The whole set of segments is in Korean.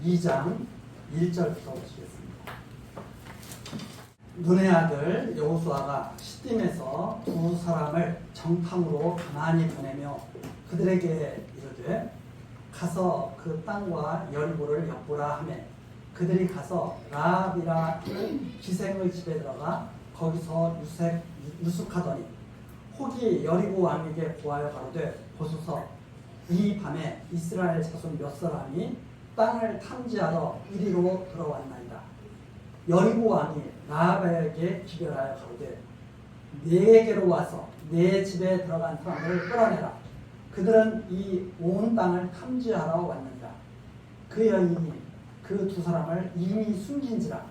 2장 1절부터 보시겠습니다. 눈의 아들 여호수아가 시딤에서 두 사람을 정탐으로 가만히 보내며 그들에게 이르되 가서 그 땅과 여리고를 엿보라 하매 그들이 가서 라합이라 기생의 집에 들어가 거기서 유숙하더니 혹이 여리고 왕에게 고하여 가로되 보소서 이 밤에 이스라엘 자손 몇 사람이 땅을 탐지하러 이리로 들어왔나이다. 여리고 왕이 라합에게 기별하여 가로되 네게로 와서 네 집에 들어간 사람을 끌어내라. 그들은 이 온 땅을 탐지하러 왔느니라. 그 여인이 그 두 사람을 이미 숨긴지라.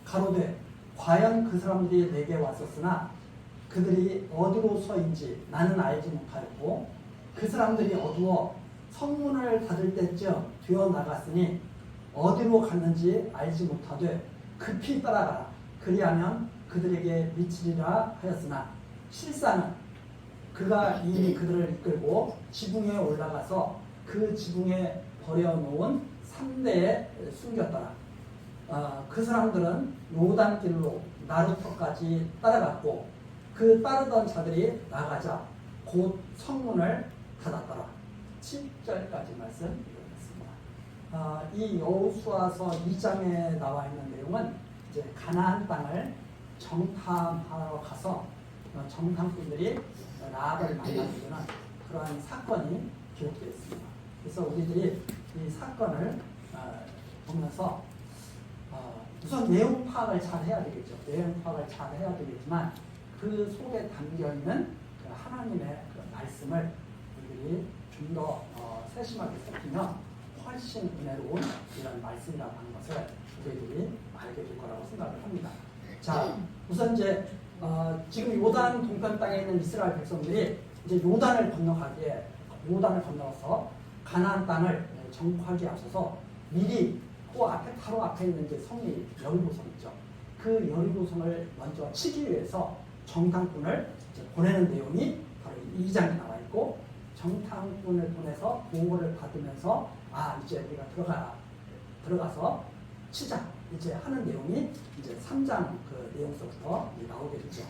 가로되 과연 그 사람들이 내게 왔었으나 그들이 어디로 서인지 나는 알지 못하였고 그 사람들이 어두워 성문을 닫을 때쯤 되어 나갔으니 어디로 갔는지 알지 못하되 급히 따라가라. 그리하면 그들에게 미치리라 하였으나 실상은 그가 이미 그들을 이끌고 지붕에 올라가서 그 지붕에 버려놓은 3대에 숨겼더라. 그 사람들은 요단길로 나루터까지 따라갔고 그 따르던 자들이 나가자 곧 성문을 닫았더라. 7절까지 말씀 읽었습니다. 이 여호수아서 2장에 나와 있는 내용은 이제 가나안 땅을 정탐하러 가서 정탐꾼들이 라합을 만나게 되는 그러한 사건이 기록되어 있습니다. 그래서 우리들이 이 사건을 보면서 우선 내용 파악을 잘 해야 되겠죠. 내용 파악을 잘 해야 되겠지만 그 속에 담겨 있는 그 하나님의 그 말씀을 우리들이 좀 더 세심하게 살피면 훨씬 은혜로운 이런 말씀이라고 하는 것을 우리들이 알게 될 거라고 생각을 합니다. 자, 우선 이제 지금 요단 동편 땅에 있는 이스라엘 백성들이 이제 요단을 건너서 가나안 땅을 정복하기 앞서서 미리 그 앞에 바로 앞에 있는 이제 성이 여리고성 있죠. 그 여리고성을 먼저 치기 위해서 정탐꾼을 보내는 내용이 바로 2장에 나와 있고 정탐꾼을 보내서 보고를 받으면서 이제 우리가 들어가서 치자 이제 하는 내용이 이제 3장 그 내용서부터 나오게 되죠.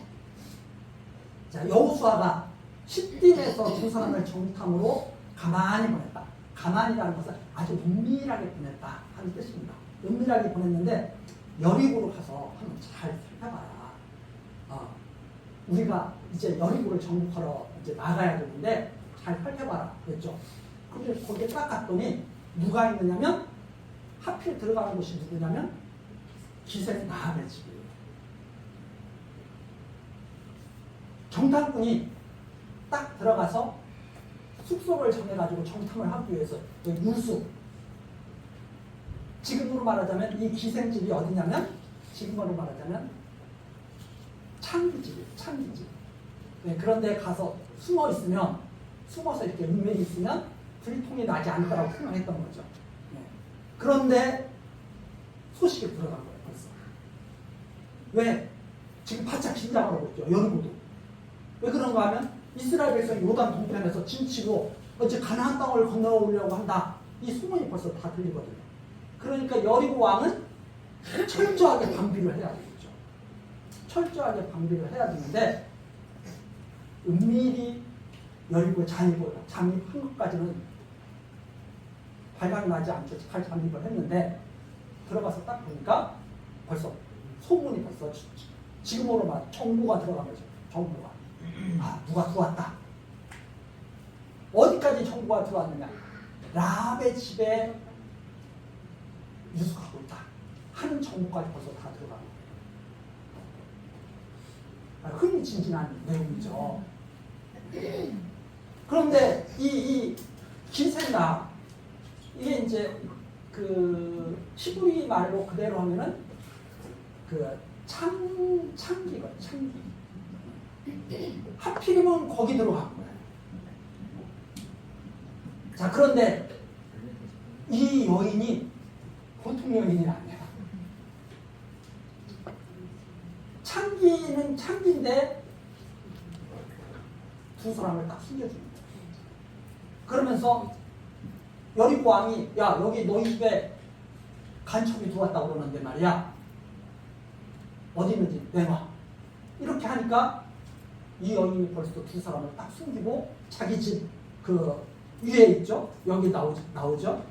자, 여호수아가 시딤에서 두 사람을 정탐으로 가만히 보냈다. 가만히라는 것은 아주 은밀하게 보냈다 하는 뜻입니다. 은밀하게 보냈는데 여리고로 가서 한번 잘 살펴봐라. 우리가 이제 여리고를 정복하러 이제 나가야 되는데 잘 살펴봐라 그랬죠. 근데 거기에 딱 갔더니 누가 있느냐면 하필 들어가는 곳이 누구냐면 기생 라합의 집이에요. 정탐꾼이 딱 들어가서 숙소를 정해가지고 정탐을 하기 위해서 유숙 지금으로 말하자면 이 기생집이 어디냐면 지금으로 말하자면 창기집이에요. 창기집. 네, 그런데 가서 숨어서 이렇게 은밀히 있으면 들통이 나지 않을 거라고 생각했던 거죠. 네. 그런데 소식이 들어간 거예요. 벌써. 왜? 지금 바짝 긴장을 하고 있죠. 여리고도. 왜 그런가 하면 이스라엘 백성이 요단 동편에서 진치고 어째 가나안 땅을 건너오려고 한다. 이 소문이 벌써 다 들리거든요. 그러니까 여리고 왕은 철저하게 방비를 해야 되겠죠. 철저하게 방비를 해야 되는데 은밀히 여리고 잠입한 것까지는 발각나지 않게 잘 잠입을 했는데 들어가서 딱 보니까 벌써 소문이 벌써 지금으로 말 정보가 들어간 거죠. 정보가. 누가 들어왔다. 어디까지 정보가 들어왔느냐. 라합의 집에 유숙하고 있다 하는 정보까지 벌써 다 들어간 거예요. 흥미진진한 내용이죠. 그런데 이 기생라 이게 이제 그 히브리 말로 그대로 하면은 그 창기거든요. 창기. 하필이면 거기 들어간 거예요. 자, 그런데 이 여인이 보통 여인이 아니야. 창기는 창기인데 두 사람을 딱 숨겨줍니다. 그러면서 여리고 왕이 야 여기 너희 집에 간첩이 들어왔다고 그러는데 말이야. 어디 있는지 내놔. 이렇게 하니까 이 여인이 벌써 두 사람을 딱 숨기고 자기 집 그 위에 있죠. 여기 나오죠.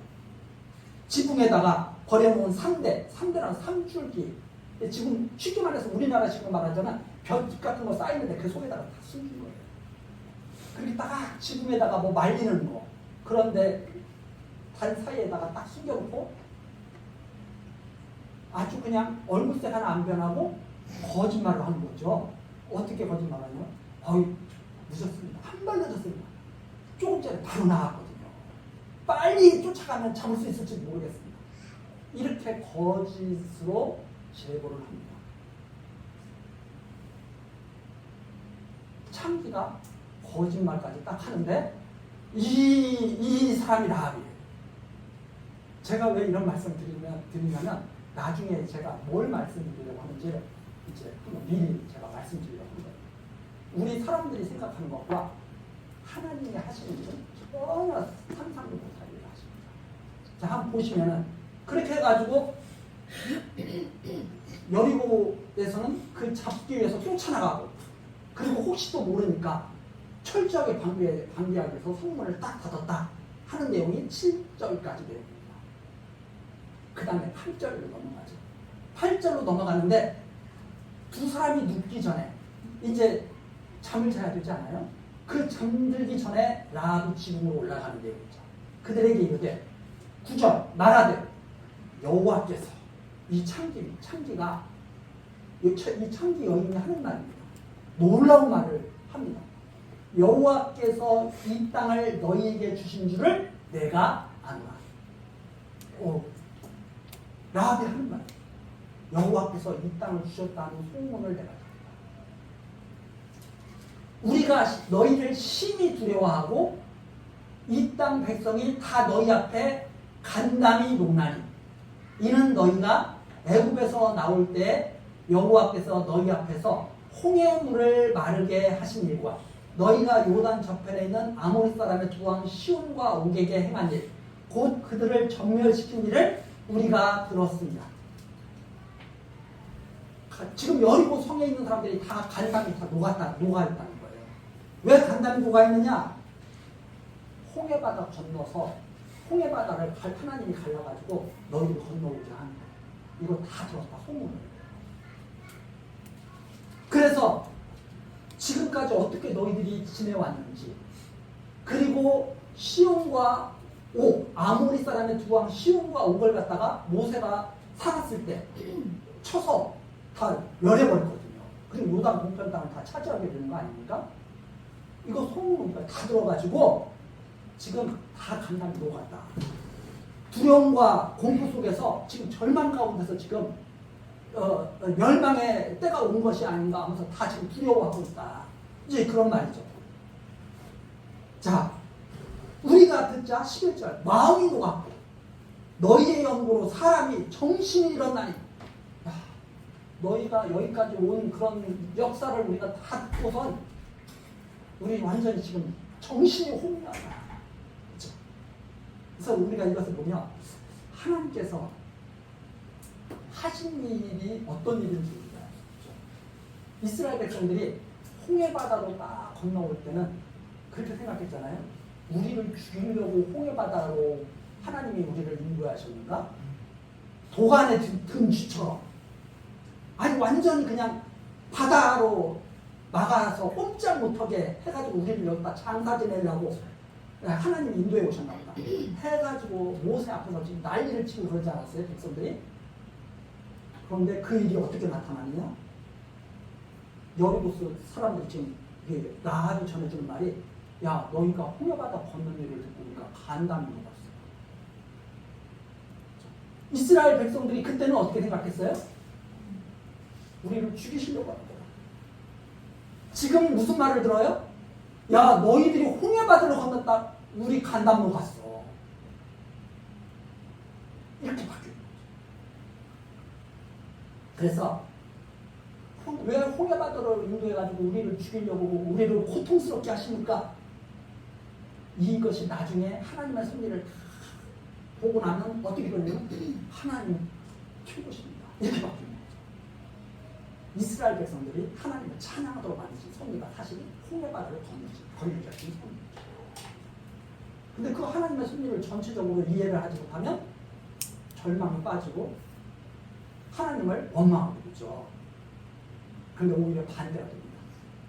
지붕에다가 버려놓은 상대랑 상줄기. 지금 쉽게 말해서 우리나라 지금 말하자면 벽 같은 거 쌓이는데 그 속에다가 다 숨긴 거예요. 그렇게 딱 지붕에다가 뭐 말리는 거. 그런데 단 사이에다가 딱 숨겨놓고 아주 그냥 얼굴색 하나 안 변하고 거짓말을 하는 거죠. 어떻게 거짓말하냐? 늦었습니다. 한 발 늦었습니다. 조금 전에 바로 나왔거든요. 빨리 쫓아가면 잡을 수 있을지 모르겠습니다. 이렇게 거짓으로 제보를 합니다. 창기가 거짓말까지 딱 하는데 이 사람이 라합이에요. 제가 왜 이런 말씀을 드리냐면 나중에 제가 뭘 말씀드리려고 하는지 이제 미리 제가 말씀드리려고 합니다. 우리 사람들이 생각하는 것과 하나님이 하시는 일은 전혀 상상도 못할 일을 하십니다. 자, 한번 보시면은 그렇게 해가지고 여리고에서는 그 잡기 위해서 쫓아나가고 그리고 혹시 또 모르니까 철저하게 방비하기 위해서 성문을 딱 닫았다 하는 내용이 7절까지 내용입니다. 그 다음에 8절로 넘어가죠. 8절로 넘어가는데 두 사람이 눕기 전에 이제 잠을 자야 되지 않아요? 그 잠들기 전에 라합이 지붕으로 올라가는 내용이죠. 그들에게 이르되 9절 말하되 여호와께서 이 창기가 이 창기 여인이 하는 말입니다. 놀라운 말을 합니다. 여호와께서 이 땅을 너희에게 주신 줄을 내가 아노라. 라합이 하는 말. 여호와께서 이 땅을 주셨다는 소문을 내가 듣는다. 우리가 너희를 심히 두려워하고 이 땅 백성이 다 너희 앞에 간담이 녹나니 이는 너희가 애굽에서 나올 때 여호와께서 너희 앞에서 홍해물을 마르게 하신 일과 너희가 요단 저편에 있는 아모리 사람의 두 왕 시온과 옥에게 행한 일 곧 그들을 전멸시킨 일을 우리가 들었습니다. 지금 여리고 성에 있는 사람들이 다 간담이 다 녹아있다는 거예요. 왜 간담이 녹아있느냐? 홍해바다 건너서 홍해바다를 하나님이 갈라가지고 너희를 건너오게 하는 거예요. 이거 다 들었다, 소문을. 그래서 지금까지 어떻게 너희들이 지내왔는지 그리고 시온과 옥, 아모리 사람의 두 왕 시온과 옥을 갖다가 모세가 살았을 때 쳐서 다 멸해버렸거든요. 그리고 요단 동편 땅을 다 차지하게 되는 거 아닙니까? 이거 소문을 다 들어가지고 지금 다 간담이 녹았다. 두려움과 공포 속에서 지금 절망 가운데서 지금 멸망의 때가 온 것이 아닌가 하면서 다 지금 두려워하고 있다. 이제 그런 말이죠. 자, 우리가 듣자 11절 마음이 녹았고 너희의 연고로 사람이 정신이 일어나니 너희가 여기까지 온 그런 역사를 우리가 다 듣고선 우리 완전히 지금 정신이 혼미하다. 그렇죠? 그래서 우리가 이것을 보면 하나님께서 하신 일이 어떤 일인지 우리가 알 수 있죠. 이스라엘 백성들이 홍해바다로 딱 건너올 때는 그렇게 생각했잖아요. 우리를 죽이려고 홍해바다로 하나님이 우리를 인도하셨는가? 도간에 든 쥐처럼 아니 완전히 그냥 바다로 막아서 꼼짝 못하게 해가지고 우리를 여기다 장사 지내려고 하나님이 인도해 오셨나 보다. 해가지고 모세 앞에서 지금 난리를 치고 그러지 않았어요? 백성들이? 그런데 그 일이 어떻게 나타나느냐? 여리고 사람들이 지금 라합이 전해주는 말이 야 너희가 홍해바다 건너는 일을 듣고 우리가 간담이 녹았어. 이스라엘 백성들이 그때는 어떻게 생각했어요? 우리를 죽이시려고 하는 거야. 지금 무슨 말을 들어요? 야 너희들이 홍해바다를 건넜다. 우리 간담 녹았어. 이렇게 바뀌어요. 그래서 왜 홍해바다를 인도해가지고 우리를 죽이려고 우리를 고통스럽게 하십니까? 이것이 나중에 하나님의 섭리를 다 보고 나면 어떻게 되냐면 하나님 최고십니다. 이렇게 바뀝니다. 이스라엘 백성들이 하나님을 찬양하도록 만드신 섭리가 사실 홍해바다를 건너기 하신 섭리입니다. 근데 그 하나님의 섭리를 전체적으로 이해를 하지 못하면 절망에 빠지고 하나님을 원망하게 되죠. 그런데 오히려 반대가 됩니다.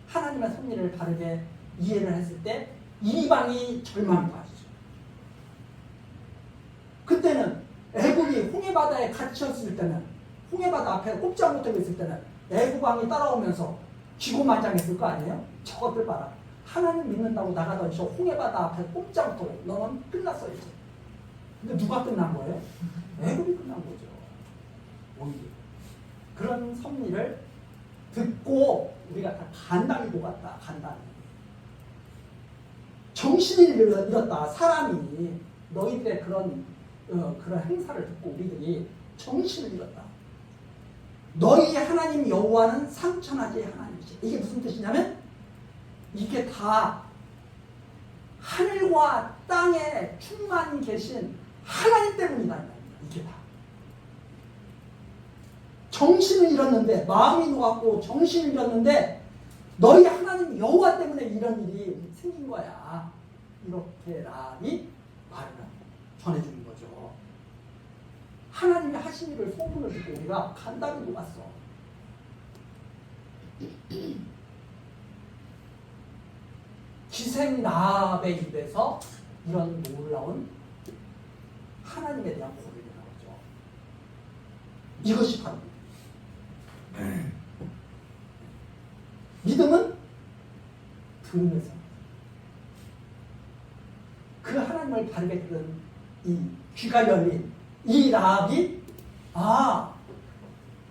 하나님의 섭리를 바르게 이해를 했을 때 이방이 절망에 빠지죠. 그때는 애굽이 홍해바다에 갇혔을 때는, 홍해바다 앞에 꼼짝 못하고 있을 때는 애굽왕이 따라오면서 기고만장했을 거 아니에요? 저것들 봐라. 하나님 믿는다고 나가던 저 홍해바다 앞에 꼼짝 못하고 너는 끝났어 이제. 근데 누가 끝난 거예요? 애굽이 끝난 거죠. 오히려 그런 섭리를 듣고 우리가 다 간당히 보았다. 간당히 정신을 잃었다. 사람이 너희들의 그런 행사를 듣고 우리들이 정신을 잃었다. 너희 하나님 여호와는 상천하지 하나님이시. 이게 무슨 뜻이냐면 이게 다 하늘과 땅에 충만 계신 하나님 때문이다. 이게 다. 정신을 잃었는데, 마음이 녹았고 정신을 잃었는데 너희 하나님 여호와 때문에 이런 일이 생긴 거야. 이렇게 라합이 말을 전해주는 거죠. 하나님이 하신 일을 소문을 듣고 우리가 간단히 녹았어. 기생 라합의 입에서 이런 놀라운 하나님에 대한 고백이 나오죠. 이것이 바로 믿음은 들으면서 그 하나님을 바르게 들은 이 귀가 열린 이 라합이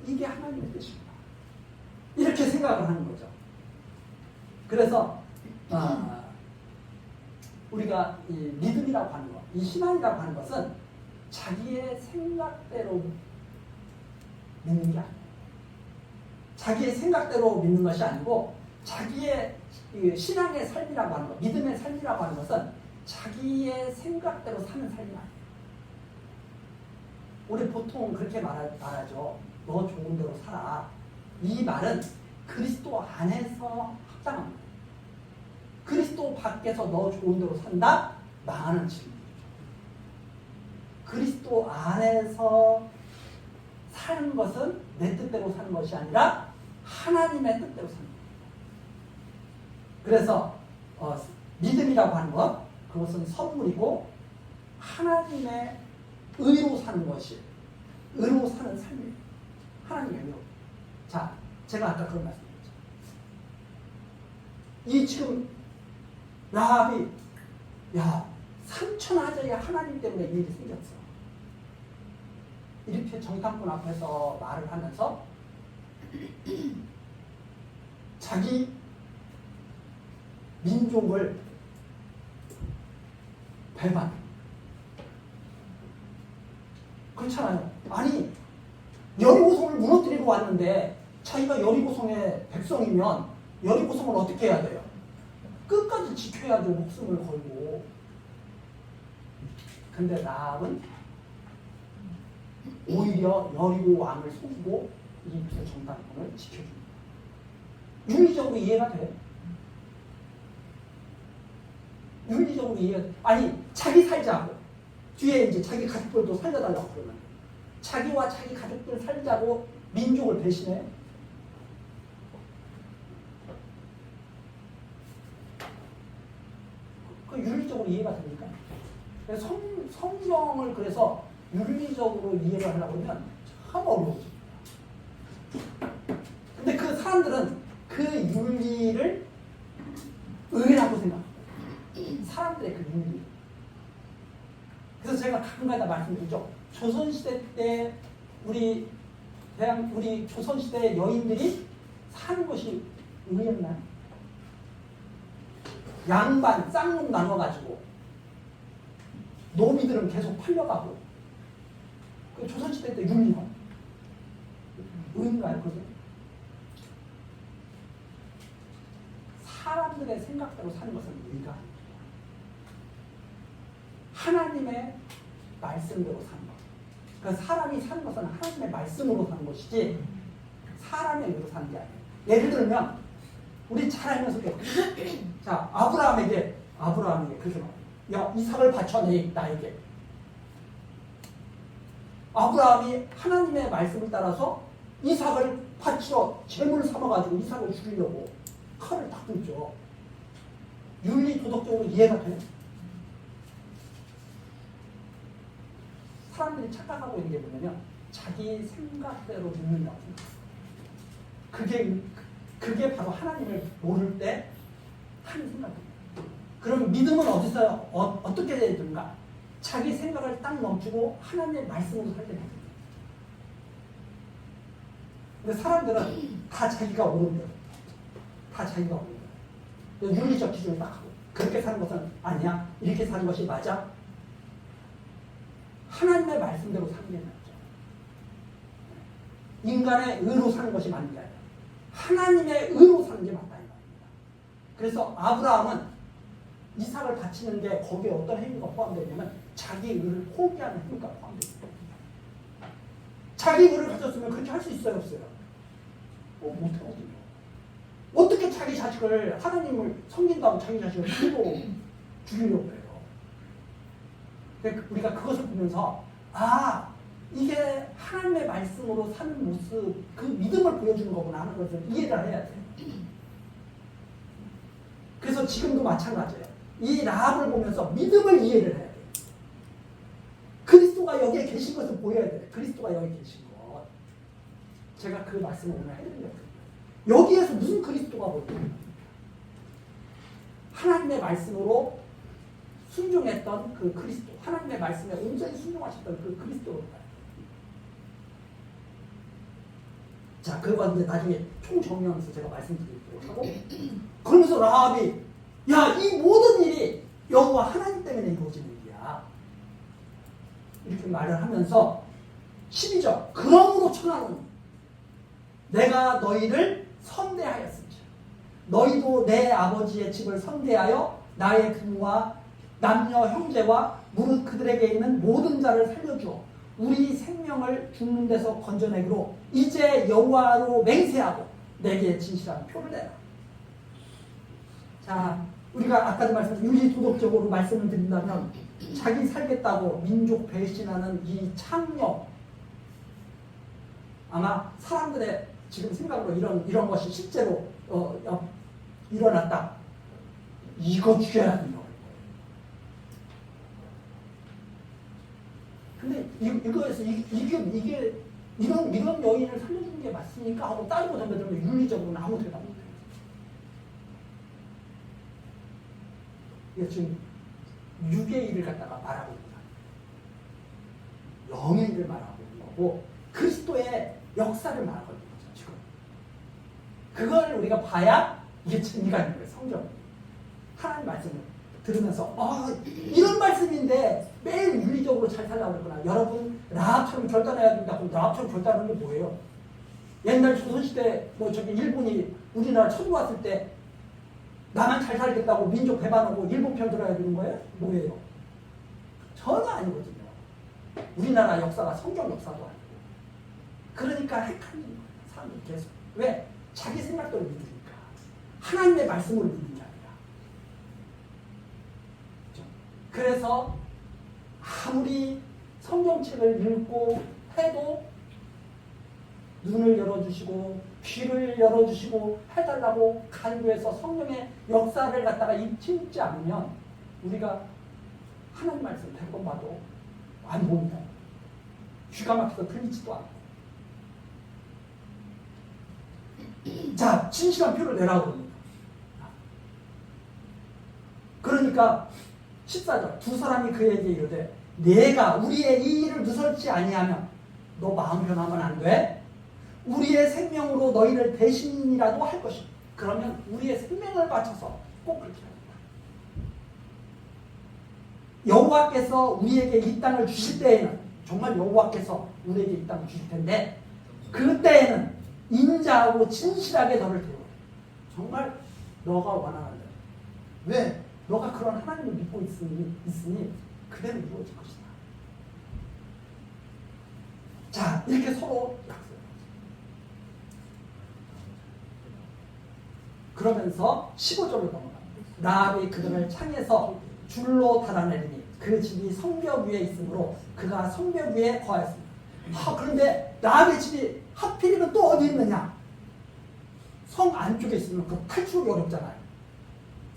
이게 하나님의 뜻이구나 이렇게 생각을 하는 거죠. 그래서 우리가 이 믿음이라고 하는 것, 이 신앙이라고 하는 것은 자기의 생각대로 믿는 게 아니에요. 자기의 생각대로 믿는 것이 아니고 자기의 신앙의 삶이라고 하는 것, 믿음의 삶이라고 하는 것은 자기의 생각대로 사는 삶이 아니에요. 우리 보통 그렇게 말하죠. 너 좋은 대로 살아. 이 말은 그리스도 안에서 합당합니다. 그리스도 밖에서 너 좋은 대로 산다? 망하는 질문이죠. 그리스도 안에서 사는 것은 내 뜻대로 사는 것이 아니라 하나님의 뜻대로 사는 겁니다. 그래서 믿음이라고 하는 것, 그것은 선물이고 하나님의 의로 사는 것이, 의로 사는 삶이에요. 하나님의 의로. 자, 제가 아까 그런 말씀드렸죠. 이 지금 라합이 삼천하자에 하나님 때문에 이 일이 생겼어. 이렇게 정탐꾼 앞에서 말을 하면서 자기 민족을 배반해. 그렇잖아요. 아니 여리고성을 무너뜨리고 왔는데 자기가 여리고성의 백성이면 여리고성을 어떻게 해야 돼요? 끝까지 지켜야죠. 목숨을 걸고. 근데 라합은 오히려 여리고 왕을 속이고 이 정탐꾼을 지켜줍니다. 윤리적으로 이해가 돼? 윤리적으로 이해가 돼? 아니 자기 살자고 뒤에 이제 자기 가족들도 살려달라고 그러면 자기와 자기 가족들 살자고 민족을 배신해? 그 윤리적으로 이해가 됩니까? 성경을 그래서 윤리적으로 이해를 하려고 하면 참 어려워집니다. 근데 그 사람들은 그 윤리를 의라고 생각합니다. 사람들의 그 윤리. 그래서 제가 가끔가다 말씀드리죠. 조선시대 때 우리 조선시대 여인들이 사는 것이 의였나요? 양반, 쌍놈 나눠가지고 노비들은 계속 팔려가고 그 조선시대 때 윤리가 의인가요? 그죠? 사람들의 생각대로 사는 것은 의가 아닙니다. 하나님의 말씀대로 사는 것. 그러니까 사람이 사는 것은 하나님의 말씀으로 사는 것이지 사람의 의로 사는 게 아니에요. 예를 들면 우리 잘 알면서 자 아브라함에게 그렇게 말해요. 야 이삭을 바쳐 나에게. 아브라함이 하나님의 말씀을 따라서 이삭을 바치러 제물을 삼아가지고 이삭을 죽이려고 칼을 딱 들죠. 윤리 도덕적으로 이해가 돼요? 사람들이 착각하고 있는 게 뭐냐면 자기 생각대로 믿는다고 생각해요. 그게 바로 하나님을 모를 때 하는 생각이에요. 그럼 믿음은 어디서 어떻게 해야 되는가? 자기 생각을 딱 멈추고 하나님의 말씀으로 살게 됩니다. 근데 사람들은 다 자기가 옳은데요. 다 자기가 옳은데요. 윤리적 기준을 딱 하고 그렇게 사는 것은 아니야. 이렇게 사는 것이 맞아. 하나님의 말씀대로 사는 게 맞죠. 인간의 의로 사는 것이 맞는 게 아니라 하나님의 의로 사는 게 맞다 이 말입니다. 그래서 아브라함은 이삭을 바치는데 거기에 어떤 행위가 포함되냐면 자기 의를 포기하는 행위가 포함됩니다. 자기 의를 가졌으면 그렇게 할 수 있어요, 없어요? 못하거든요. 어떻게 자기 자식을 하나님을 섬긴다고 자기 자식을 죽이려고 해요. 우리가 그것을 보면서 이게 하나님의 말씀으로 사는 모습, 그 믿음을 보여주는 거구나 하는 것을 이해를 해야 돼요. 그래서 지금도 마찬가지예요. 이 라합을 보면서 믿음을 이해를 해야 돼요. 그리스도가 여기에 계신 것을 보여야 돼요. 그리스도가 여기 계신 것. 제가 그 말씀을 오늘 해드렸거든요. 여기에서 무슨 그리스도가 보여요? 하나님의 말씀으로 순종했던 그 그리스도, 하나님의 말씀에 온전히 순종하셨던 그 그리스도로 봐요. 자, 그건 이제 나중에 총정리하면서 제가 말씀드리도록 하고, 그러면서 라합이 이 모든 일이 여호와 하나님 때문에 이루어지는 일이야. 이렇게 말을 하면서 12절 그러므로 청하노니 내가 너희를 선대하였습니다. 너희도 내 아버지의 집을 선대하여 나의 부모와 남녀 형제와 무릇 그들에게 있는 모든 자를 살려주어 우리 생명을 죽는 데서 건져내기로 이제 여호와로 맹세하고 내게 진실한 표를 내라. 자, 우리가 아까도 말씀드린 윤리 도덕적으로 말씀을 드린다면 자기 살겠다고 민족 배신하는 이 창녀, 아마 사람들의 지금 생각으로 이런 것이 실제로 일어났다. 이거 죽여야 된다. 근데 이거에서 이게 이런 여인을 살려주는 게 맞습니까? 하고 따지고 덤벼들면 윤리적으로는 아무 대답 못해요. 이게 지금 육의 일을 갖다가 말하고 있는 거야. 영의 일을 말하고 있는 거고 그리스도의 역사를 말하고 있는 거죠. 지금 그걸 우리가 봐야 이게 진리가 있는 거예요. 성경 하나님 말씀을 들으면서 이런 말씀인데 매일 윤리적으로 잘 살라고 그랬구나. 여러분 라합처럼 결단해야 된다. 그럼 라합처럼 결단하는 게 뭐예요? 옛날 조선시대 일본이 우리나라 처음 왔을 때 나만 잘 살겠다고 민족 배반하고 일본 편 들어야 되는 거예요? 뭐예요? 전혀 아니거든요. 우리나라 역사가 성경 역사도 아니고. 그러니까 헷갈리는 거예요. 사람들이 계속. 왜? 자기 생각대로 믿으니까. 하나님의 말씀을 믿는 게 아니라. 그래서 아무리 성경책을 읽고 해도 눈을 열어주시고 귀를 열어주시고 해달라고 간구해서 성령의 역사를 갖다가 입지 않으면 우리가 하나님 말씀 100번 봐도 안 봅니다. 귀가 막혀서 들리지도 않고. 자, 진실한 표를 내라고 합니다. 그러니까 14절 두 사람이 그에게 이르되 내가 우리의 이 일을 누설치 아니하면 너 마음 변하면 안 돼? 우리의 생명으로 너희를 대신이라도 할 것이다. 그러면 우리의 생명을 바쳐서 꼭 그렇게 합니다. 여호와께서 우리에게 이 땅을 주실 때에는 정말 여호와께서 우리에게 이 땅을 주실 텐데 그때에는 인자하고 진실하게 너를 대우해. 정말 너가 원하는 대로. 왜? 너가 그런 하나님을 믿고 있으니 그대로 이루어질 것이다. 이렇게 서로 약속을. 그러면서 15절로 넘어갑니다. 라합이 그들을 창에서 줄로 달아내리니 그 집이 성벽 위에 있으므로 그가 성벽 위에 거하였습니다. 그런데 라합의 집이 하필이면 또 어디 있느냐? 성 안쪽에 있으면 그 탈출이 어렵잖아요.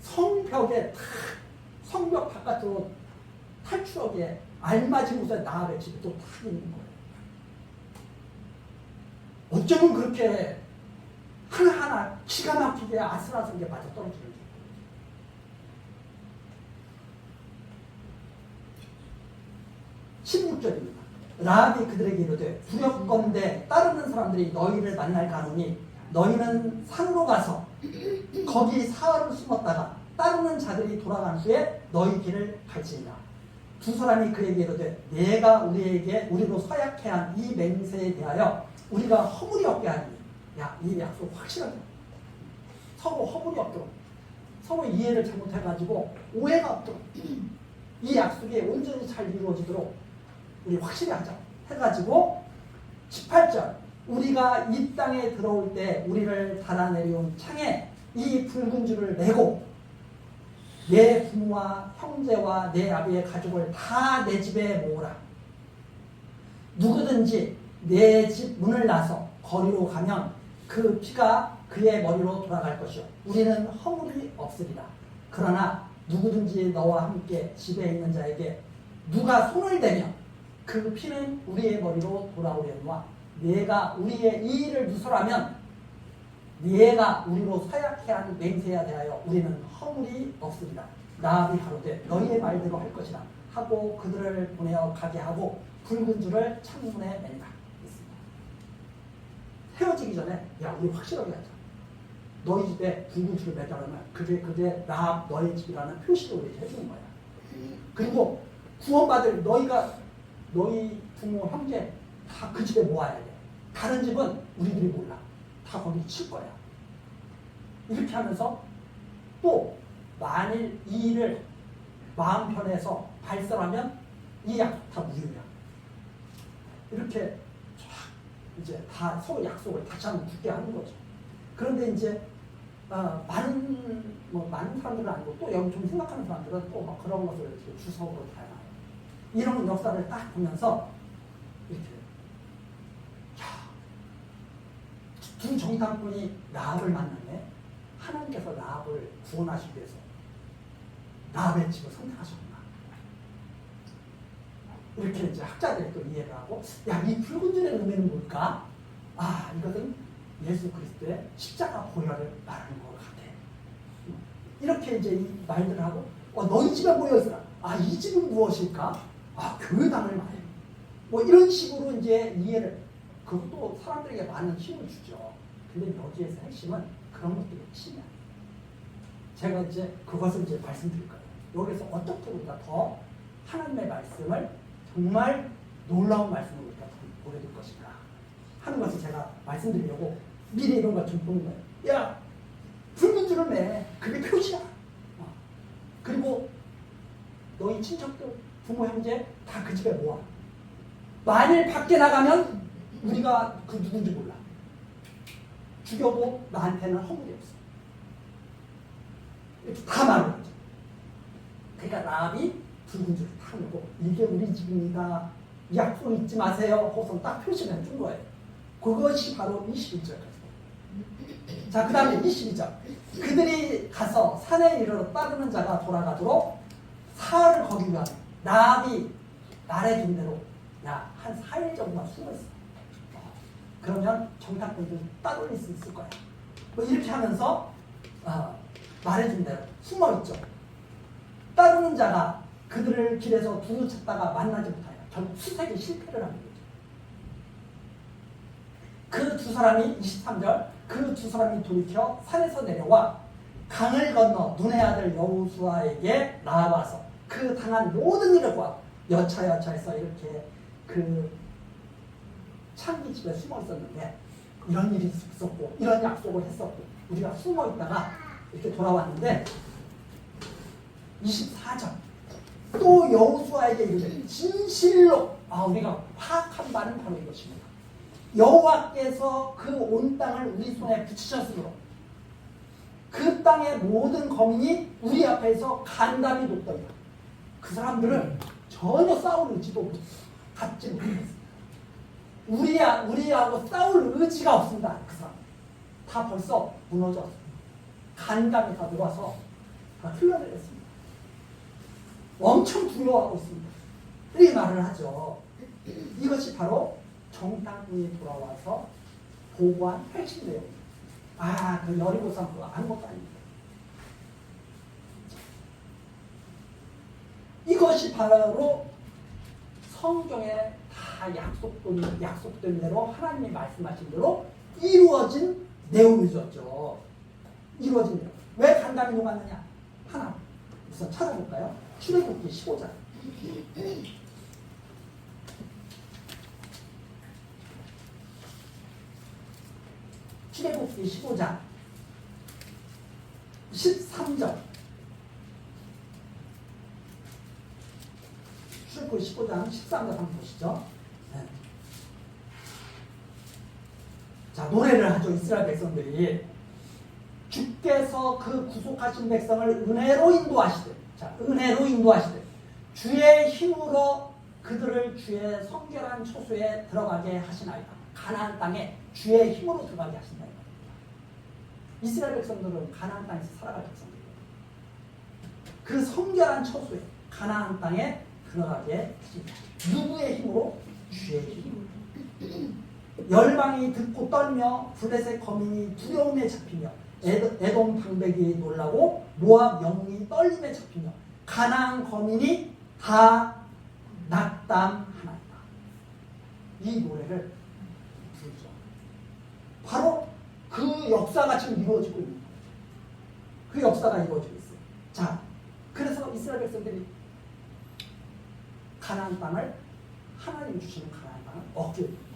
성벽에 성벽 바깥으로 탈출하기에 알맞은 곳에 라합의 집이 또 딱 있는 거예요. 어쩌면 그렇게 하나하나 기가 막히게 아슬아슬하게 맞아 떨어지는 거예요. 16절입니다. 라합이 그들에게 이르되 두렵건대 따르는 사람들이 너희를 만날 가노니 너희는 산으로 가서 거기 사흘을 숨었다가 따르는 자들이 돌아간 후에 너희 길을 갈지니라. 두 사람이 그에게 이르되 내가 우리로 서약해 한 이 맹세에 대하여 우리가 허물이 없게 하니 야, 이 약속 확실하게 서로 허물이 없도록 서로 이해를 잘못해가지고 오해가 없도록 이 약속이 온전히 잘 이루어지도록 우리 확실히 하자 해가지고 18절 우리가 이 땅에 들어올 때 우리를 달아내려온 창에 이 붉은 줄을 메고 내 부모와 형제와 내 아비의 가족을 다 내 집에 모으라. 누구든지 내 집 문을 나서 거리로 가면 그 피가 그의 머리로 돌아갈 것이요 우리는 허물이 없으리라. 그러나 누구든지 너와 함께 집에 있는 자에게 누가 손을 대면 그 피는 우리의 머리로 돌아오려니와 내가 우리의 이 일을 누설하면 내가 우리로 서약해 한 맹세에 대하여 우리는 허물이 없으리라. 라합이 가로되 너희의 말대로 할 것이라 하고 그들을 보내어 가게 하고 붉은 줄을 창문에 맨다. 헤어지기 전에 야 우리 확실하게 하자. 너희 집에 붉은 줄을 매달으면 그게 라합 너희 집이라는 표시를 우리 해주는 거야. 그리고 구원받을 너희 부모 형제 다 그 집에 모아야 돼. 다른 집은 우리들이 몰라. 다 거기 칠 거야. 이렇게 하면서 또 만일 이 일을 마음 편해서 발설하면 이 약속 다 무효야. 이렇게 이제 다 서로 약속을 다시 한번 굳게 하는 거죠. 그런데 이제 많은 사람들은 아니고 또 여기 좀 생각하는 사람들은 또 막 그런 것을 이렇게 주석으로 다양해요. 이런 역사를 딱 보면서 이렇게 두 정탐꾼이 라합을 만났네. 하나님께서 라합을 구원하시기 위해서 라합의 집을 선택하셨구나. 이렇게 이제 학자들이 또 이해를 하고, 야, 이 붉은 줄의 의미는 뭘까? 아, 이것은 예수 그리스도의 십자가 보혈을 말하는 것 같아. 이렇게 이제 이 말들을 하고, 너희 집에 모여있으라. 아, 이 집은 무엇일까? 아, 교회당을 말해. 뭐 이런 식으로 이제 이해를, 그것도 사람들에게 많은 힘을 주죠. 근데 여기에서 핵심은 그런 것들이 핵심이야. 제가 이제 그것을 이제 말씀드릴 거예요. 여기서 어떻게 우리가 더 하나님의 말씀을 정말 놀라운 말씀을 우리가 보게 될 것인가 하는 것을 제가 말씀드리려고 미리 이런 걸 좀 보는 거예요. 야, 붉은 줄을 매. 그게 표시야. 그리고 너희 친척들, 부모, 형제 다 그 집에 모아. 만일 밖에 나가면 우리가 그 누군지 몰라. 죽여도 나한테는 허물이 없어. 이렇게 다 말을 하죠. 그러니까 라합이 붉은 줄을 탁 내고 이게 우리 집입니다. 약속 잊지 마세요. 호선 딱 표시를 해준 거예요. 그것이 바로 21절까지. 자, 그 다음에 22절. 그들이 가서 산에 이르러 따르는 자가 돌아가도록 사흘을 거기 위하여 라합이 말해준 대로 야, 한 4일 정도만 숨어있어. 그러면 정탐꾼들 따돌릴 수 있을 거야. 뭐 이렇게 하면서 말해준 대로 숨어있죠. 따르는 자가 그들을 길에서 두루 찾다가 만나지 못하여 결국 수색에 실패를 하는 거죠. 그 두 사람이 23절 그 두 사람이 돌이켜 산에서 내려와 강을 건너 눈의 아들 여호수아에게 나와서 그 당한 모든 일을 보아 여차여차해서 이렇게 그 창기 집에 숨어 있었는데 이런 일이 있었고 이런 약속을 했었고 우리가 숨어 있다가 이렇게 돌아왔는데 24절 또 여호수아에게 이르되 진실로 우리가 파악한 바는 바로 이것입니다. 여호와께서 그 온 땅을 우리 손에 붙이셨으므로 그 땅의 모든 거민이 우리 앞에서 간담이 높더라. 그 사람들은 전혀 싸울 의지도 갖지 못했습니다. 우리하고 싸울 의지가 없습니다. 그 사람 다 벌써 무너졌습니다. 간담이 다 들어와서 다 흘러내렸습니다. 엄청 두려워하고 있습니다. 이 말을 하죠. 이것이 바로 정탐꾼이 돌아와서 보고한 핵심 내용입니다. 그 여리고 산도 아무것도 아닙니다. 이것이 바로 성경에 다 약속된 대로 하나님이 말씀하신 대로 이루어진 내용이었죠. 이루어진 내용. 왜 간담이 녹았느냐? 하나 우선 찾아볼까요? 출애굽기 15장. 출애굽기 15장 13절. 출애굽기 15장 13절 한번 보시죠. 네. 자, 노래를 하죠. 이스라엘 백성들이 주께서 그 구속하신 백성을 은혜로 인도하시되, 자, 은혜로 인도하시되 주의 힘으로 그들을 주의 성결한 초소에 들어가게 하시나이다. 가나안 땅에 주의 힘으로 들어가게 하신다. 이스라엘 백성들은 가나안 땅에서 살아갈 백성들이에요. 그 성결한 처소에 가나안 땅에 들어가게 하십니다. 누구의 힘으로? 주의 힘으로. 열방이 듣고 떨며 블레셋 거민이 두려움에 잡히며 에돔 방백이 놀라고 모압 영웅이 떨림에 잡히며 가나안 거민이 다 낙담하나이다. 이 노래를 부르죠. 바로 그 역사가 지금 이루어지고 있는 거예요. 그 역사가 이루어지고 있어요. 자, 그래서 이스라엘 백성들이 가나안 땅을 하나님 주시는 가나안 땅을 얻게 된 거죠.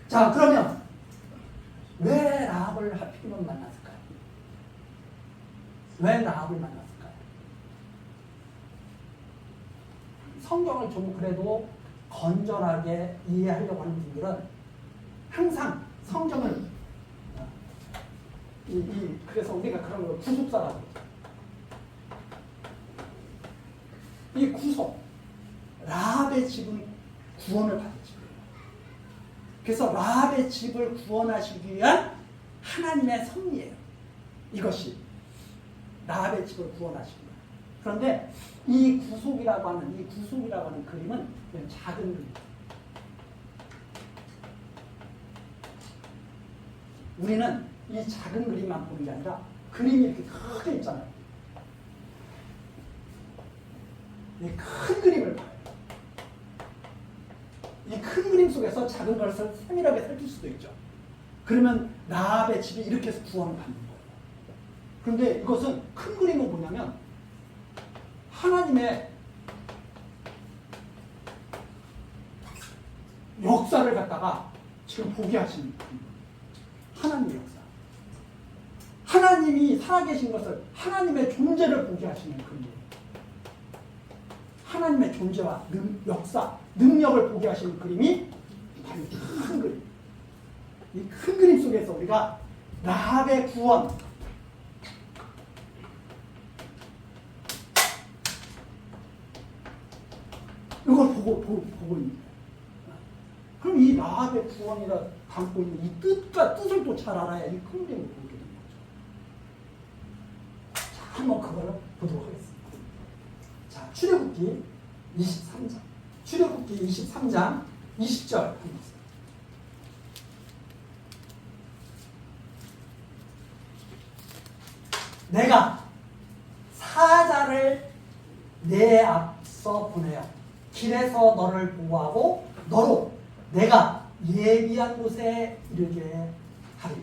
자, 그러면 왜 라합을 하필이면 만났을까요? 왜 라합을 만났을까요? 성경을 좀 그래도 건전하게 이해하려고 하는 분들은 항상 성경을 그래서 우리가 그런 걸 구속사라고 하죠. 이 구속, 라합의 집은 구원을 받은 집이에요. 그래서 라합의 집을 구원하시기 위한 하나님의 섭리예요. 이것이 라합의 집을 구원하시기 위한. 그런데 이 구속이라고 하는 그림은 그냥 작은 그림이에요. 우리는 이 작은 그림만 보는 게 아니라 그림이 이렇게 크게 있잖아요. 이 큰 그림을 봐요. 이 큰 그림 속에서 작은 것을 세밀하게 살필 수도 있죠. 그러면 라합의 집이 이렇게 해서 구원을 받는 거예요. 그런데 이것은 큰 그림은 뭐냐면 하나님의 역사를 갖다가 지금 보게 하시는 거예요. 하나님의 역사. 하나님이 살아계신 것을, 하나님의 존재를 보게 하시는 그림이에요. 하나님의 존재와 역사, 능력을 보게 하시는 그림이 바로 큰 그림. 이 큰 그림 속에서 우리가 라합의 구원, 이걸 보고 있는 거예요. 그럼 이 라합의 구원이라 담고 있는 이 뜻과 뜻을 또 잘 알아야 이 큰 그림을 보게 되는 거죠. 자, 한번 그거를 보도록 하겠습니다. 자, 출애굽기 23장. 출애굽기 23장 20절. 내가 사자를 내 앞서 보내어 길에서 너를 보호하고 너로 내가 예비한 곳에 이르게 하리.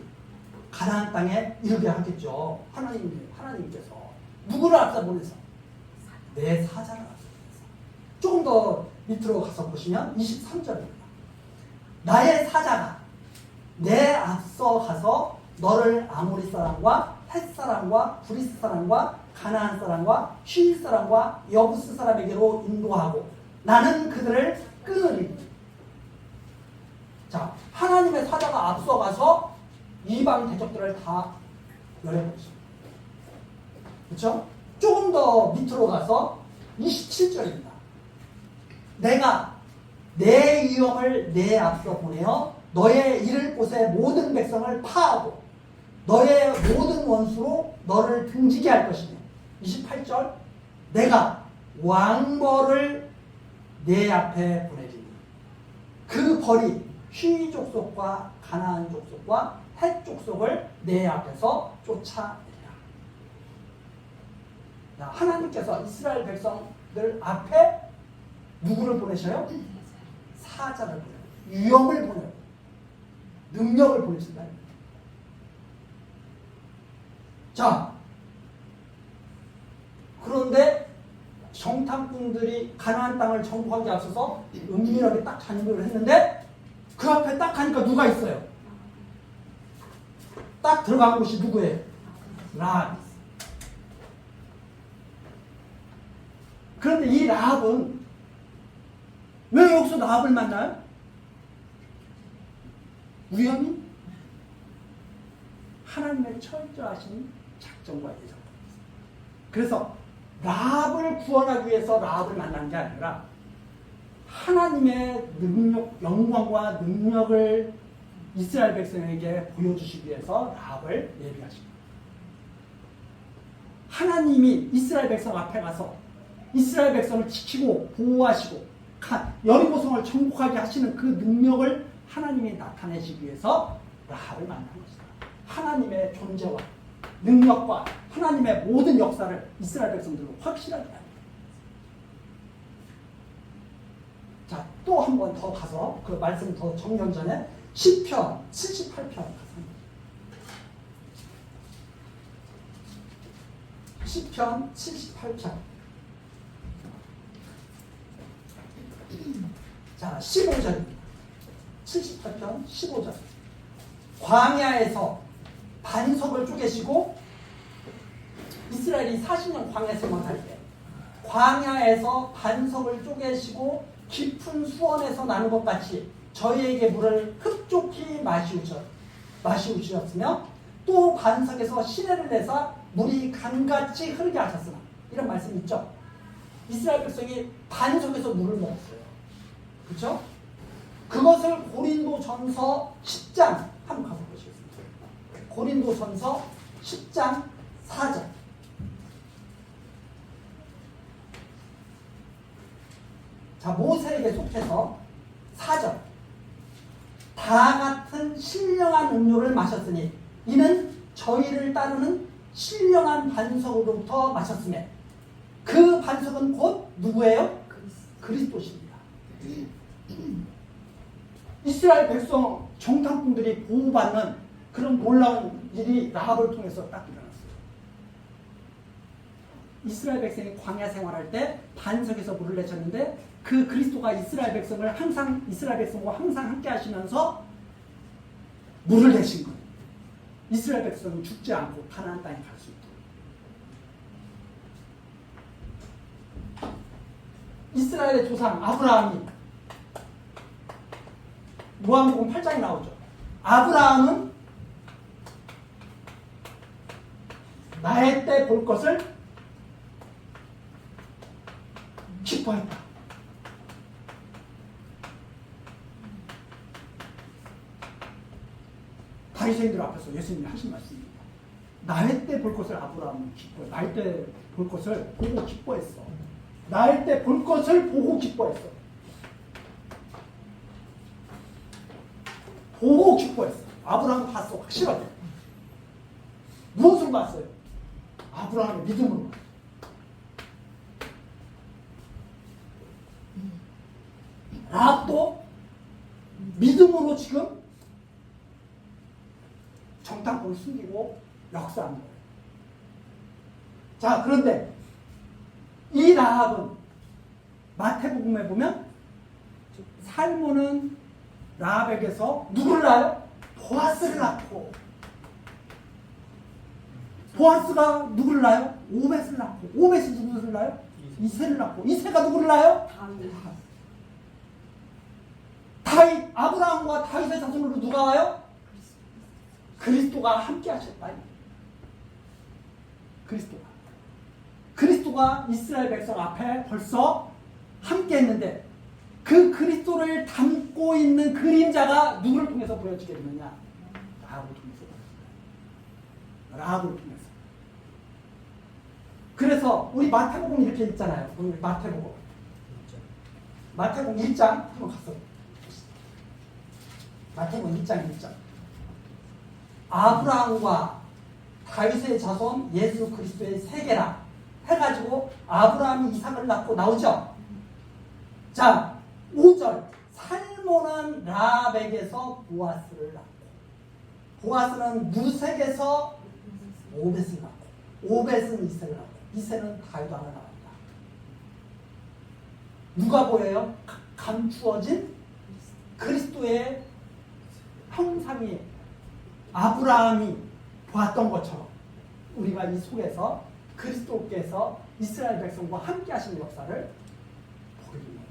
가나안 땅에 이르게 하겠죠. 하나님께서 누구를 앞서 보내서? 내 사자를 앞서 보내서. 조금 더 밑으로 가서 보시면 23절입니다. 나의 사자가 내 앞서 가서 너를 아모리 사람과 헷 사람과 브리스 사람과 가나안 사람과 히윗 사람과 여부스 사람에게로 인도하고 나는 그들을 끊으리니. 자, 하나님의 사자가 앞서가서 이방 대적들을 다 멸해버렸습니다. 그렇죠? 조금 더 밑으로 가서 27절입니다. 내가 내 위엄을 내 앞서 보내어 너의 이를 곳의 모든 백성을 파하고 너의 모든 원수로 너를 등지게 할 것이며 28절 내가 왕벌을 내 앞에 보내리니 그 벌이 휘 족속과 가나안 족속과 헷 족속을 내 앞에서 쫓아내리라. 하나님께서 이스라엘 백성들 앞에 누구를 보내셔요? 사자를 보내요. 위엄을 보내요. 능력을 보내신다. 자, 그런데 정탐꾼들이 가나안 땅을 정복하기 앞서서 은밀하게 딱 잔입을 했는데 그 앞에 딱 가니까 누가 있어요? 딱 들어간 곳이 누구예요? 라합이. 그런데 이 라합은 왜 여기서 라합을 만나요? 우연히 하나님의 철저하신 작정과 예정. 그래서 라합을 구원하기 위해서 라합을 만난 게 아니라 하나님의 능력, 영광과 능력을 이스라엘 백성에게 보여주시기 위해서 라합을 예비하십니다. 하나님이 이스라엘 백성 앞에 가서 이스라엘 백성을 지키고 보호하시고 여리고성을 정복하게 하시는 그 능력을 하나님이 나타내시기 위해서 라합을 만난 것이다. 하나님의 존재와 능력과 하나님의 모든 역사를 이스라엘 백성들로 확실하게 합니다. 자, 또 한 번 더 가서 그 말씀 더 정리하기 전에 시편 78편 가서 시편 78편 자 15절입니다. 78편 15절 광야에서 반석을 쪼개시고 이스라엘이 40년 광야 생활할 때 광야에서 반석을 쪼개시고 깊은 수원에서 나는 것 같이 저희에게 물을 흡족히 마시우셨으며 또 반석에서 시내를 내사 물이 강같이 흐르게 하셨으나 이런 말씀 있죠. 이스라엘 백성이 반석에서 물을 먹었어요. 그렇죠? 그것을 고린도전서 10장 한번 가서 보시겠습니다. 고린도전서 10장 4절 자, 모세에게 속해서 4절 다 같은 신령한 음료를 마셨으니 이는 저희를 따르는 신령한 반석으로부터 마셨으며 그 반석은 곧 누구예요? 그리스도십니다. 이스라엘 백성 정탐꾼들이 보호받는 그런 놀라운 일이 라합을 통해서 딱 일어났어요. 이스라엘 백성이 광야 생활할 때 반석에서 물을 내쳤는데 그 그리스도가 이스라엘 백성과 항상 함께 하시면서 물을 내신 거예요. 이스라엘 백성은 죽지 않고 가나안 땅에 갈 수 있도록. 이스라엘의 조상 아브라함이 요한복음 8장에 나오죠. 아브라함은 나의 때 볼 것을 기뻐했다. 바리새인들 앞에서 예수님이 하신 말씀입니다. 나의 때 볼 것을 아브라함은 기뻐해. 나의 때 볼 것을 보고 기뻐했어. 나의 때 볼 것을 보고 기뻐했어. 보고 기뻐했어. 아브라함은 봤어. 확실하게. 무엇을 봤어요? 아브라함의 믿음으로 봤어요. 라합도 믿음으로 지금 정탐꾼을 숨기고 역사한 거예요. 자, 그런데 이 라합은 마태복음에 보면 살모는 라합에게서 누구를 낳아요? 보아스를 낳고 보아스가 누구를 낳아요? 오벳을 낳고 오벳이 누구를 낳아요? 이새를 낳고 이새가 누구를 낳아요? 아브라함과 다윗의 자손으로 누가 와요? 그리스도가 함께 하셨다. 그리스도가 이스라엘 백성 앞에 벌써 함께 했는데 그 그리스도를 담고 있는 그림자가 누구를 통해서 보여지게 되느냐? 라합을 통해서. 그래서 우리 마태복음 이렇게 있잖아요. 우리 마태복음 1장 한번 갔어. 마태복음 1장 1장. 아브라함과 다윗의 자손 예수 그리스도의 세계라 해가지고 아브라함이 이삭을 낳고 나오죠. 자, 5절. 살몬은 라합에게서 보아스를 낳고, 보아스는 무색에서 오벳을 낳고, 오벳은 이새를 낳고, 이새는 다윗 왕을 낳았다. 누가 보여요? 감추어진 그리스도의 형상이 아브라함이 보았던 것처럼 우리가 이 속에서 그리스도께서 이스라엘 백성과 함께 하시는 역사를 보게 됩니다.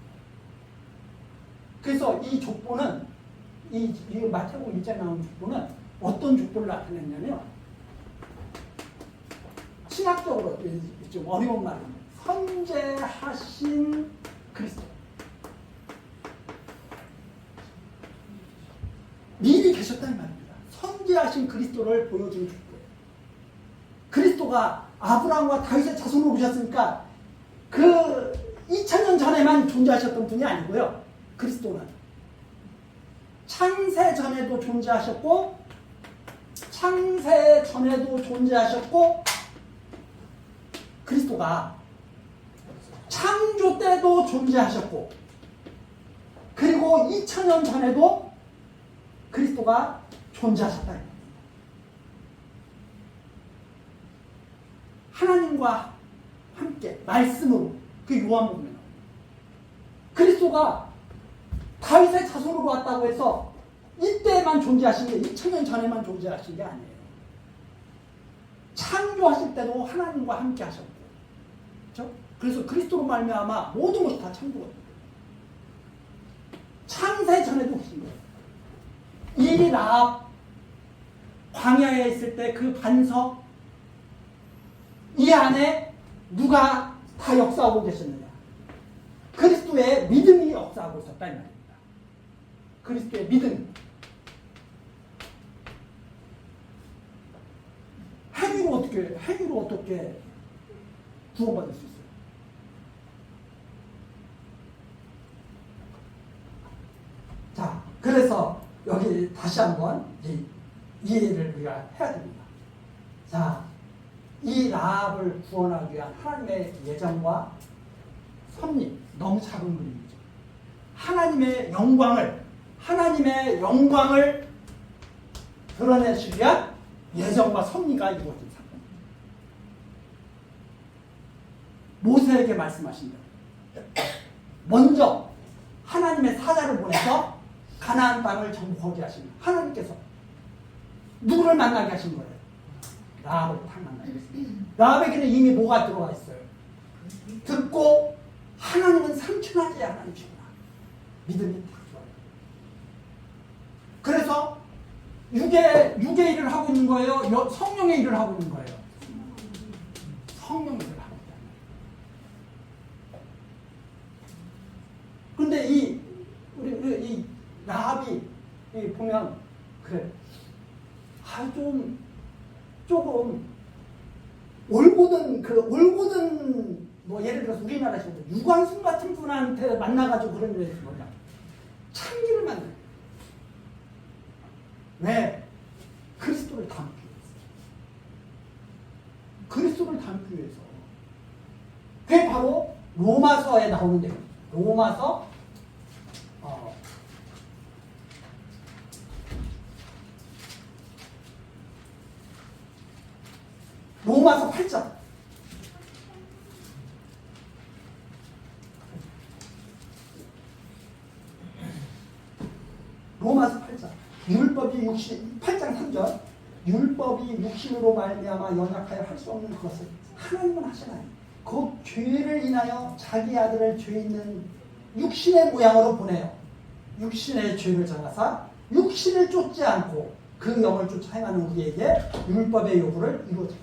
그래서 이 족보는 이 마태복음 1장에 나오는 족보는 어떤 족보를 나타냈냐면 신학적으로 좀 어려운 말입니다. 선제하신 그리스도. 미리 계셨다는 말입니다. 선제하신 그리스도를 보여주는 족보예요. 그리스도가 아브라함과 다윗의 자손으로 오셨으니까 그 2000년 전에만 존재하셨던 분이 아니고요. 그리스도는 창세 전에도 존재하셨고 그리스도가 창조 때도 존재하셨고 그리고 2000년 전에도 그리스도가 존재하셨다. 하나님과 함께 말씀으로 그 요한복음에 나옵니다. 그리스도가 다윗의 자손으로 왔다고 해서 이때만 존재하신 게 2000년 전에만 존재하신 게 아니에요. 창조하실 때도 하나님과 함께 하셨고, 그렇죠? 그래서 그리스도로 말미암아 모든 것이 다 창조가 돼요. 창세 전에도 하신 거예요. 이 라합 광야에 있을 때 그 반석 이 안에 누가 다 역사하고 계셨느냐? 그리스도의 믿음이 역사하고 있었다 이 말입니다. 그리스도의 믿음. 행위로 어떻게 구원받을 수 있어요? 자, 그래서 여기 다시 한번 이해를 우리가 해야 됩니다. 자, 이 라합을 구원하기 위한 하나님의 예정과 섭리, 너무 작은 그림이죠. 하나님의 영광을 드러내시기 위한 예정과 섭리가 이루어진 사건입니다. 모세에게 말씀하신 대로 먼저 하나님의 사자를 보내서 가나안 땅을 정복하게 하십니다. 하나님께서 누구를 만나게 하신 거예요? 라합을 딱 만나게 했습니다. 라합에게는 이미 뭐가 들어가 있어요? 듣고 하나님은 삼천하지 하나님이시구나. 믿음이 딱 좋아요. 그래서 육의 일을 하고 있는 거예요? 성령의 일을 하고 있는 거예요? 성령의 일을 하고 있다는 거예요. 그런데 이 라합이 보면 그래. 조금 올고든 뭐 예를 들어서 우리나라에서 유관순 같은 분한테 만나가지고 그런 일이 뭐냐 창기를 만들어요. 왜? 그리스도를 담기 위해서. 그게 바로 로마서에 나오는 내용입니다. 로마서 8장. 로마서 8장. 율법이 8장 3절. 율법이 육신으로 말미암아 연약하여 할 수 없는 것을 하나님은 하시나니 그 죄를 인하여 자기 아들을 죄 있는 육신의 모양으로 보내요. 육신의 죄를 정하사 육신을 쫓지 않고 그 영을 쫓아 행하는 우리에게 율법의 요구를 이루어져.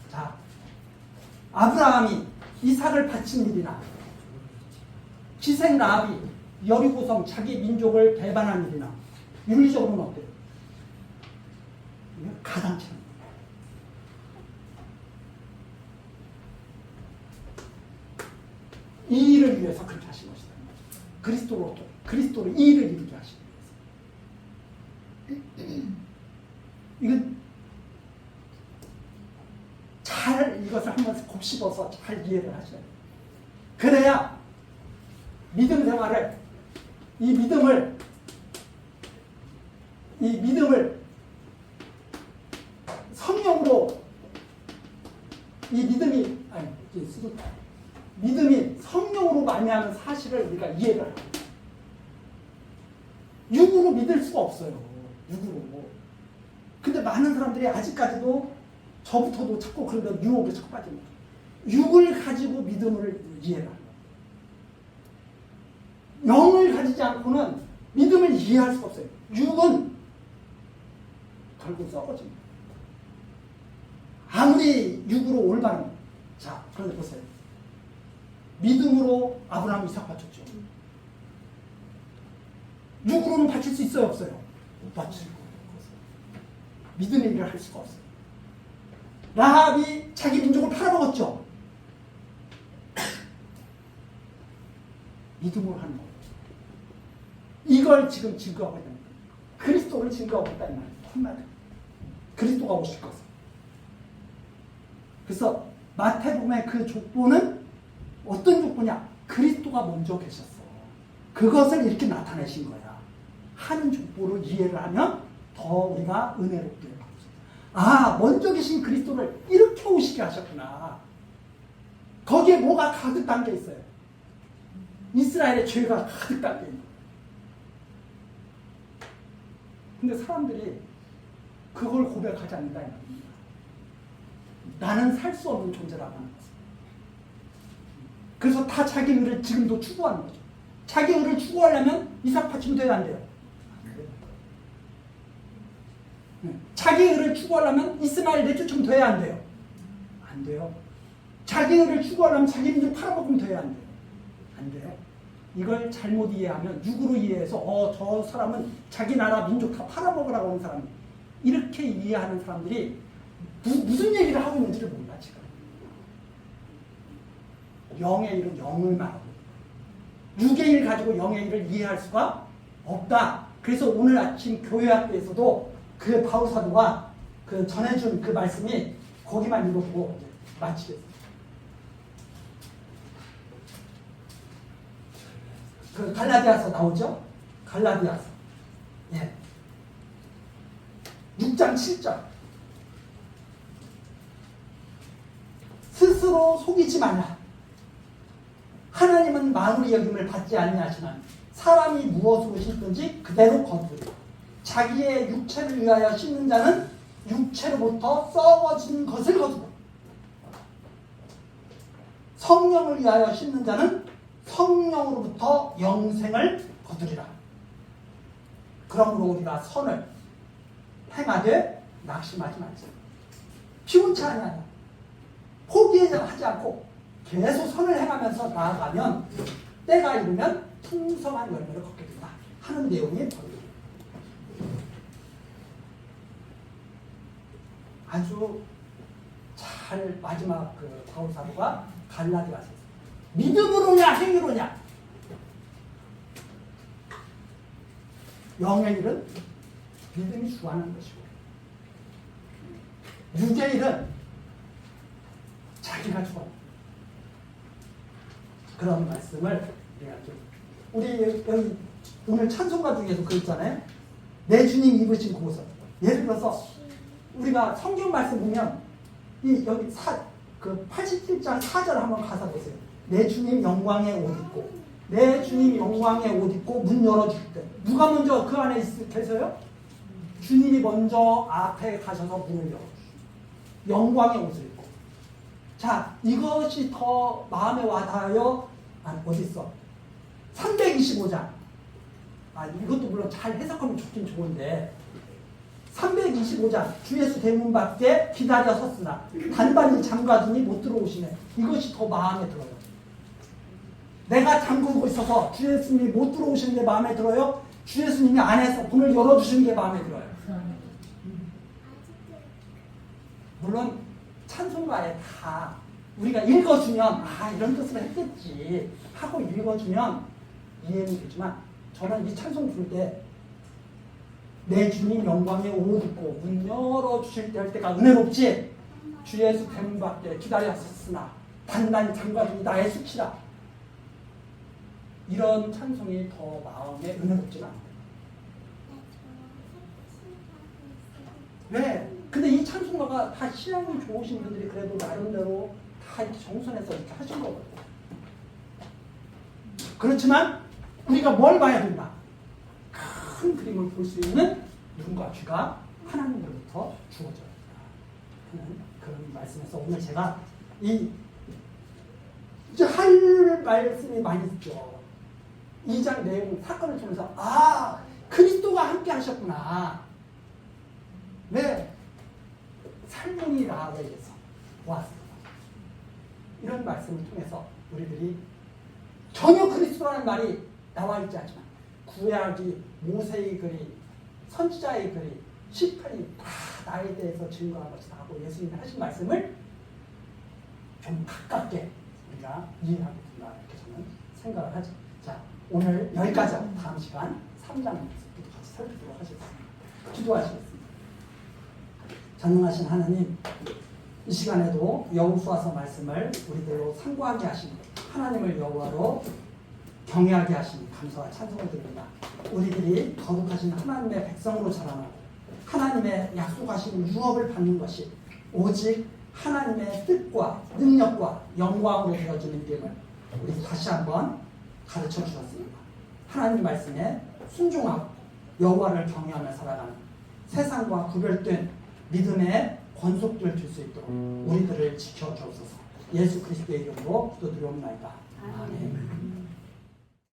자, 아브라함이 이삭을 바친 일이나 기생 라합이 여리고성 자기 민족을 배반한 일이나 윤리적으로는 어때요? 이건 가당치 않아요. 이 일을 위해서 그렇게 하신 것이다. 그리스도로 이 일을 이루게 하신 거예요. 이건 잘 이것을 한번 곱씹어서 잘 이해를 하셔야 돼요. 그래야 믿음 생활을 이 믿음을 성령으로 믿음이 성령으로 말미암은 사실을 우리가 이해를 하고 육으로 믿을 수가 없어요. 육으로. 근데 많은 사람들이 아직까지도 저부터도 자꾸 그런 유혹에 자꾸 빠집니다. 육을 가지고 믿음을 이해를 합니다. 영을 가지지 않고는 믿음을 이해할 수가 없어요. 육은 결국 썩어집니다. 아무리 육으로 올바른. 자, 그런데 보세요. 믿음으로 아브라함 이삭 바쳤죠. 육으로는 바칠 수 있어요, 없어요? 못 바칠 거예요. 믿음의 일을 할 수가 없어요. 라합이 자기 민족을 팔아먹었죠. 믿음으로 하는 거예요. 이걸 지금 증거하고 있다는 거예요. 그리스도를 증거하고 있다는 말이에요. 한마디로. 그리스도가 오실 것을. 그래서 마태복음의 그 족보는 어떤 족보냐? 그리스도가 먼저 계셨어. 그것을 이렇게 나타내신 거야. 하는 족보를 이해를 하면 더 우리가 은혜롭게 되는 거죠. 아, 먼저 계신 그리스도를 이렇게 오시게 하셨구나. 거기에 뭐가 가득 담겨 있어요? 이스라엘의 죄가 가득 담겨 있는 거예요. 근데 사람들이 그걸 고백하지 않는다. 나는 살 수 없는 존재라고 하는 거죠. 그래서 다 자기 의를 지금도 추구하는 거죠. 자기 의를 추구하려면 이삭 바치면 돼야 안 돼요? 자기 의를 추구하려면 이스마엘 내쫓으면 돼야 안 돼요? 안 돼요. 자기 의를 추구하려면 자기 민족 팔아먹으면 돼야 안 돼요? 안 돼요. 이걸 잘못 이해하면 육으로 이해해서 저 사람은 자기 나라 민족 다 팔아먹으라고 하는 사람이 이렇게 이해하는 사람들이 무슨 얘기를 하고 있는지를 몰라 지금. 영의 일은 영을 말하고 육의 일 가지고 영의 일을 이해할 수가 없다. 그래서 오늘 아침 교회학교에서도 그 바울사도가 그 전해준 그 말씀이 거기만 읽어보고 마치겠습니다. 그 갈라디아서 나오죠? 갈라디아서. 예. 6장 7절. 스스로 속이지 말라. 하나님은 만물의 여김을 받지 아니하시나니 사람이 무엇으로 심든지 그대로 거두리라. 자기의 육체를 위하여 심는 자는 육체로부터 썩어진 것을 거두고 성령을 위하여 심는 자는 성령으로부터 영생을 거두리라. 그러므로 우리가 선을 행하되 낙심하지 말자. 피곤치 않아요. 포기하지 않고 계속 선을 행하면서 나아가면 때가 이르면 풍성한 열매를 걷게 된다 하는 내용이 아주 잘 마지막 그 바울 사도가 갈라디아서 믿음으로냐 행위로냐. 영의 일은 믿음이 주관하는 것이고 육의 일은 자기가 주관하는 그런 말씀을 우리 여기 오늘 찬송가 중에서 그 있잖아요. 내 주님 입으신 그 옷을. 예를 들어서 우리가 성경 말씀 보면 이 여기 그 87장 4절 한번 가사 보세요. 내 주님 영광의 옷 입고 내 주님 영광의 옷 입고 문 열어줄 때 누가 먼저 그 안에 계세요? 주님이 먼저 앞에 가셔서 문을 열어주시고 영광의 옷을 입고. 자, 이것이 더 마음에 와닿아요. 어디 있어? 325장. 이것도 물론 잘 해석하면 좋긴 좋은데 325장 주 예수 대문 밖에 기다려 섰으나 단단히 잠가두니 못 들어오시네. 이것이 더 마음에 들어요. 내가 잠그고 있어서 주 예수님이 못 들어오시는 게 마음에 들어요? 주 예수님이 안에서 문을 열어주시는 게 마음에 들어요. 물론 찬송가에 다 우리가 읽어주면 이런 뜻으로 했겠지 하고 읽어주면 이해는 되지만 저는 이 찬송 부를 때 내 주님 영광의 옷 입고 문 열어주실 때 할 때가 은혜롭지 주 예수 대문 밖에 기다렸었으나 단단히 잠가두니 나의 수치라 이런 찬송이 더 마음에 은혜롭지는 않아요. 왜? 근데 이 찬송가가 다 신앙이 좋으신 분들이 그래도 나름대로 다 이렇게 정선해서 이렇게 하신 거거든요. 그렇지만 우리가 뭘 봐야 된다? 큰 그림을 볼 수 있는 눈과 귀가 하나님으로부터 주어져야 된다. 그런 말씀에서 오늘 제가 이제 할 말씀이 많이 있죠. 2장 내용 사건을 통해서 그리스도가 함께 하셨구나. 왜? 살문이 라합에게서 왔습니다. 이런 말씀을 통해서 우리들이 전혀 그리스도라는 말이 나와 있지 않지만 구약이 모세의 글이 선지자의 글이 시편이 다 나에 대해서 증거한 것이다 하고 예수님이 하신 말씀을 좀 가깝게 우리가 이해하게 된다 이렇게 저는 생각을 하죠. 자, 오늘 여기까지 하고 다음 시간 3장 말씀부터 같이 살펴보도록 하겠습니다. 기도하시겠습니다. 전능하신 하나님, 이 시간에도 여호수아서 말씀을 우리들로 상고하게 하시니 하나님을 여호와로 경외하게 하시니 감사와 찬송을 드립니다. 우리들이 거룩하신 하나님의 백성으로 자라나고 하나님의 약속하신 유업을 받는 것이 오직 하나님의 뜻과 능력과 영광으로 되어지는 일임을 우리 다시 한번 가르쳐 주셨습니다. 하나님 말씀에 순종하고 여호와를 경외하며 살아가는 세상과 구별된 믿음의 권속들 될 수 있도록 우리들을 지켜주옵소서. 예수 그리스도의 이름으로 기도드리옵나이다. 아멘.